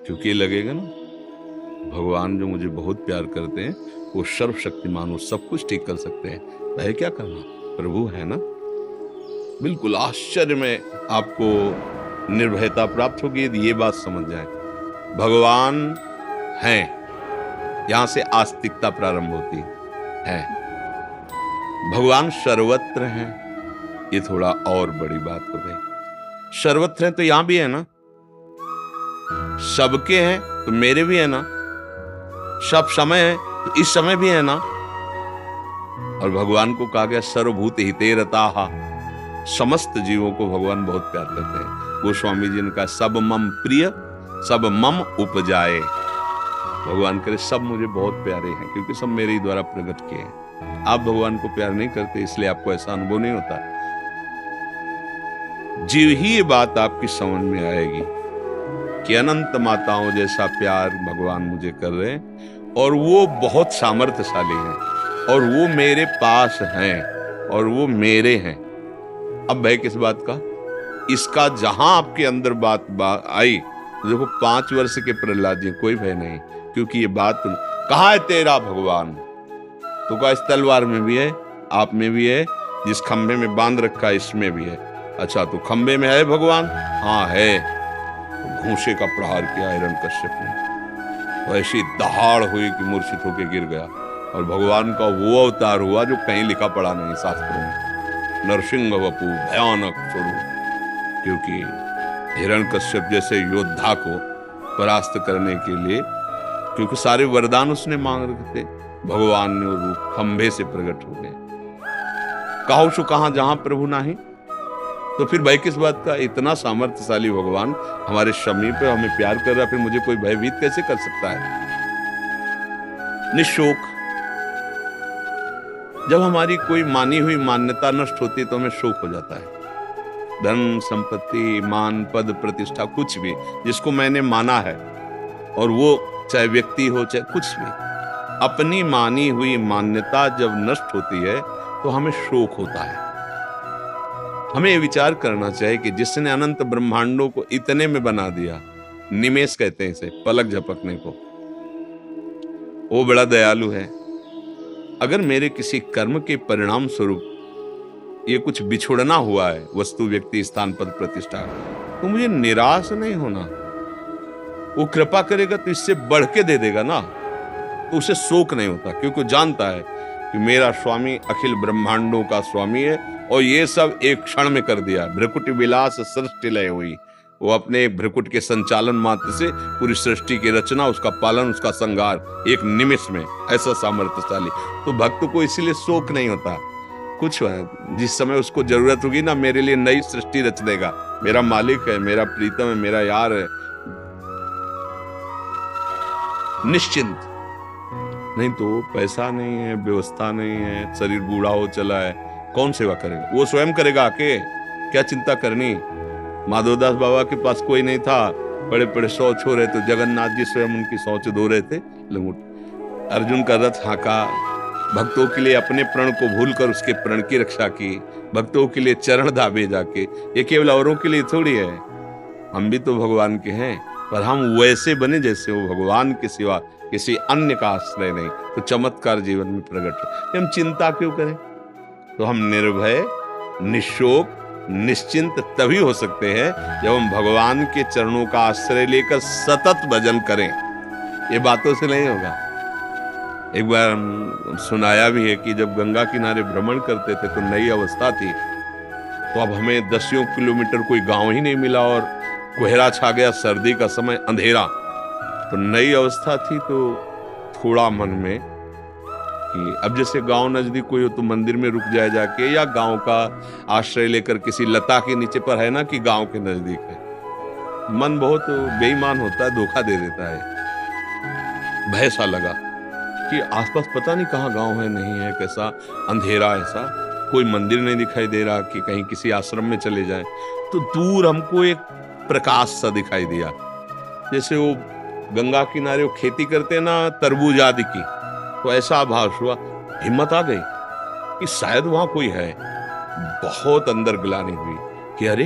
क्योंकि ये लगेगा ना, भगवान जो मुझे बहुत प्यार करते हैं वो सर्वशक्तिमान, वो सब कुछ ठीक कर सकते हैं, है क्या करना, प्रभु है ना। बिल्कुल आश्चर्य में आपको निर्भयता प्राप्त होगी यदि ये बात समझ जाए, भगवान हैं। यहां से आस्तिकता प्रारंभ होती है। भगवान सर्वत्र हैं, ये थोड़ा और बड़ी बात हो गई। सर्वत्र हैं तो यहां भी है ना, सबके हैं तो मेरे भी है ना, सब समय है तो इस समय भी है ना। और भगवान को कहा गया सर्वभूत हिते रताहा, समस्त जीवों को भगवान बहुत प्यार करते हैं। गोस्वामी जी ने कहा सब मम प्रिय सब मम उपजाए, भगवान करे सब मुझे बहुत प्यारे हैं क्योंकि सब मेरे ही द्वारा प्रकट किए हैं। आप भगवान को प्यार नहीं करते इसलिए आपको ऐसा अनुभव नहीं होता। जीव ही ये बात आपकी समझ में आएगी कि अनंत माताओं जैसा प्यार भगवान मुझे कर रहे हैं और वो बहुत सामर्थ्यशाली हैं और वो मेरे पास हैं और वो मेरे हैं। अब भय किस बात का, इसका जहां आपके अंदर बात आई, देखो 5 वर्ष के प्रहलाद जी कोई भय नहीं, क्योंकि ये बात कहाँ है तेरा भगवान, तो कहा इस तलवार में भी है, आप में भी है, जिस खंबे में बांध रखा है इसमें भी है। अच्छा तो खंबे में है भगवान, हाँ है। तो घूंसे का प्रहार किया हिरण्यकश्यप ने, तो ऐसी दहाड़ हुई कि मूर्छित होकर गिर गया। और भगवान का वो अवतार हुआ जो कहीं लिखा पड़ा नहीं शास्त्रों में, नरसिंह वपु भयानक स्वरूप, क्योंकि हिरण्यकश्यप जैसे योद्धा को परास्त करने के लिए, क्योंकि सारे वरदान उसने मांग रखे थे, भगवान ने वो रूप खंभे से प्रकट हो गए। कहो सो कहां जहां प्रभु नाही, तो फिर भय किस बात का, इतना सामर्थ्यशाली भगवान हमारे समीप है, हमें प्यार कर रहा है, फिर मुझे कोई भयभीत कैसे कर सकता है। निशोक, जब हमारी कोई मानी हुई मान्यता नष्ट होती है तो हमें शोक हो जाता है। धन संपत्ति मान पद प्रतिष्ठा कुछ भी जिसको मैंने माना है, और वो चाहे व्यक्ति हो चाहे कुछ भी, अपनी मानी हुई मान्यता जब नष्ट होती है तो हमें शोक होता है। हमें विचार करना चाहिए कि जिसने अनंत ब्रह्मांडों को इतने में बना दिया, निमेष कहते हैं इसे, पलक झपकने को, वो बड़ा दयालु है। अगर मेरे किसी कर्म के परिणाम स्वरूप ये कुछ बिछुड़ना हुआ है, वस्तु व्यक्ति स्थान पद प्रतिष्ठा, तो मुझे निराश नहीं होना। वो कृपा करेगा तो इससे बढ़ के दे देगा ना, तो उसे शोक नहीं होता, क्योंकि जानता है कि मेरा स्वामी अखिल ब्रह्मांडों का स्वामी है और ये सब एक क्षण में कर दिया। भ्रकुट विलास सृष्टि लय हुई, वो अपने भ्रकुट के संचालन मात्र से पूरी सृष्टि की रचना, उसका पालन, उसका संहार एक निमिष में, ऐसा सामर्थ्यशाली। तो भक्त को इसीलिए शोक नहीं होता। कुछ जिस समय उसको जरूरत होगी ना, मेरे लिए नई सृष्टि रच देगा, मेरा मालिक है, मेरा प्रीतम है, मेरा यार है, निश्चिंत। नहीं तो पैसा नहीं है, व्यवस्था नहीं है, शरीर बूढ़ा हो चला है, कौन सेवा करेगा, वो स्वयं करेगा आके, क्या चिंता करनी। माधवदास बाबा के पास कोई नहीं था, बड़े बड़े शौच हो रहे थे, जगन्नाथ जी स्वयं उनकी शौच धो रहे थे। अर्जुन का रथ हाँका, भक्तों के लिए अपने प्रण को भूलकर उसके प्रण की रक्षा की, भक्तों के लिए चरण दाबे जाके। ये केवल औरों के लिए थोड़ी है, हम भी तो भगवान के हैं, पर हम वैसे बने जैसे वो भगवान के सिवा किसी अन्य का आश्रय नहीं, तो चमत्कार जीवन में प्रकट हो। हम चिंता क्यों करें, तो हम निर्भय निशोक निश्चिंत तभी हो सकते हैं जब हम भगवान के चरणों का आश्रय लेकर सतत भजन करें। ये बातों से नहीं होगा। एक बार सुनाया भी है कि जब गंगा किनारे भ्रमण करते थे तो नई अवस्था थी, तो अब हमें 10 किलोमीटर कोई गांव ही नहीं मिला और कोहरा छा गया, सर्दी का समय, अंधेरा, तो नई अवस्था थी। तो थोड़ा मन में कि अब जैसे गांव नजदीक कोई हो तो मंदिर में रुक जाए जाके, या गांव का आश्रय लेकर किसी लता के नीचे, पर है ना कि गांव के नजदीक है। मन बहुत बेईमान होता है, धोखा दे देता है। भय सा लगा कि आसपास पता नहीं कहाँ गांव है, नहीं है, कैसा अंधेरा, ऐसा कोई मंदिर नहीं दिखाई दे रहा कि कहीं किसी आश्रम में चले जाएं। तो दूर हमको एक प्रकाश सा दिखाई दिया, जैसे वो गंगा किनारे वो खेती करते हैं ना तरबूज आदि की, तो ऐसा आभास हुआ। हिम्मत आ गई कि शायद वहां कोई है। बहुत अंदर ग्लानि हुई कि अरे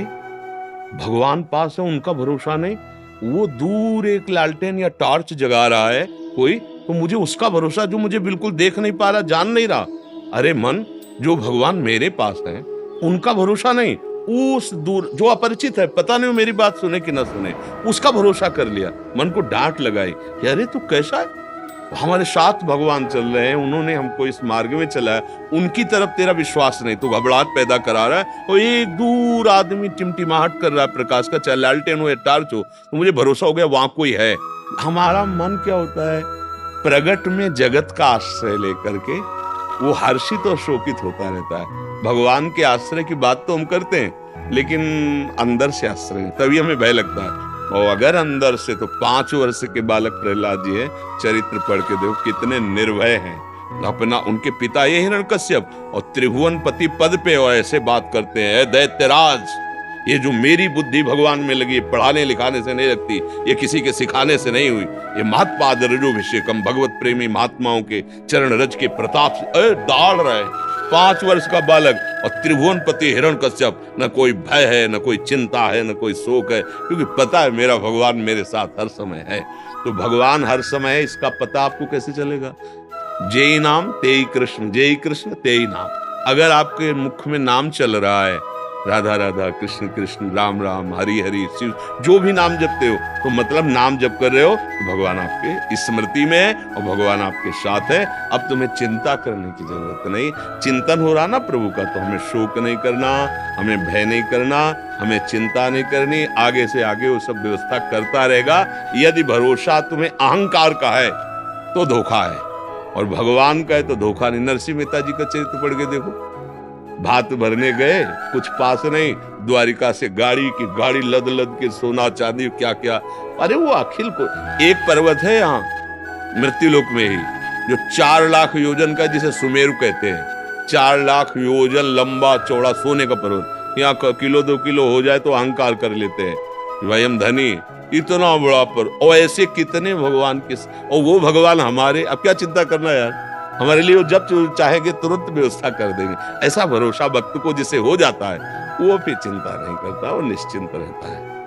भगवान पास है, उनका भरोसा नहीं, वो दूर एक लालटेन या टॉर्च जगा रहा है कोई, तो मुझे उसका भरोसा जो मुझे बिल्कुल देख नहीं पा रहा, जान नहीं रहा। अरे मन, जो भगवान मेरे पास है उनका भरोसा नहीं, उस दूर जो अपरिचित है, पता नहीं वो मेरी बात सुने कि ना सुने, उसका भरोसा कर लिया। मन को डांट लगाई कि अरे तू कैसा है, हमारे साथ भगवान चल रहे हैं, उन्होंने हमको इस मार्ग में चलाया, उनकी तरफ तेरा विश्वास नहीं, तो घबराहट पैदा करा रहा है। और एक दूर आदमी टिमटिमाहट कर रहा है प्रकाश का, चाहे लालटेन हो या टार्च हो, तो मुझे भरोसा हो गया वहां कोई है। हमारा मन क्या होता है, प्रगट में जगत का आश्रय लेकर के वो हर्षित और शोकित होता रहता है। भगवान के आश्रय की बात तो हम करते हैं, लेकिन अंदर से आश्रय, तभी हमें भय लगता है। और अगर अंदर से, तो 5 वर्ष के बालक प्रहलाद जी है, चरित्र पढ़ के देखो कितने निर्भय हैं। अपना, उनके पिता ये हिरण्यकश्यप और त्रिभुवनपति पद पे और ऐसे बात करते हैं, दैत्यराज, ये जो मेरी बुद्धि भगवान में लगी, पढ़ाने लिखाने से नहीं लगती, ये किसी के सिखाने से नहीं हुई, ये महात्पाद रजोभिषेकम, भगवत प्रेमी महात्माओं के चरण रज के प्रताप से दौड़ रहे। 5 वर्ष का बालक और त्रिभुवनपति हिरण्यकश्यप, न कोई भय है, न कोई चिंता है, न कोई शोक है, क्योंकि पता है मेरा भगवान मेरे साथ हर समय है। तो भगवान हर समय है, इसका पता आपको कैसे चलेगा? जेई नाम तेई कृष्ण, जेई कृष्ण तेई नाम। अगर आपके मुख में नाम चल रहा है, राधा राधा, कृष्ण कृष्ण, राम राम, हरि हरि, शिव, जो भी नाम जपते हो, तो मतलब नाम जप कर रहे हो तो भगवान आपके स्मृति में है और भगवान आपके साथ है। अब तुम्हें चिंता करने की जरूरत नहीं। चिंतन हो रहा ना प्रभु का, तो हमें शोक नहीं करना, हमें भय नहीं करना, हमें चिंता नहीं करनी। आगे से आगे वो सब व्यवस्था करता रहेगा। यदि भरोसा तुम्हें अहंकार का है तो धोखा है, और भगवान का है तो धोखा नहीं। नरसिंह मेहता जी का चरित्र पढ़ के देखो, भात भरने गए, कुछ पास नहीं, द्वारिका से गाड़ी की गाड़ी लद लद के सोना चांदी क्या क्या। अरे वो अखिल को, एक पर्वत है यहाँ मृत्युलोक में ही, जो 4 लाख योजन का, जिसे सुमेरु कहते हैं, 4 लाख योजन लंबा चौड़ा सोने का पर्वत। यहाँ किलो 2 किलो हो जाए तो अहंकार कर लेते हैं, भाई हम धनी, इतना बड़ा पर। और ऐसे कितने भगवान के, और वो भगवान हमारे, अब क्या चिंता करना यार, हमारे लिए वो जब चाहेंगे तुरंत व्यवस्था कर देंगे। ऐसा भरोसा भक्त को जिसे हो जाता है, वो फिर चिंता नहीं करता, वो निश्चिंत रहता है।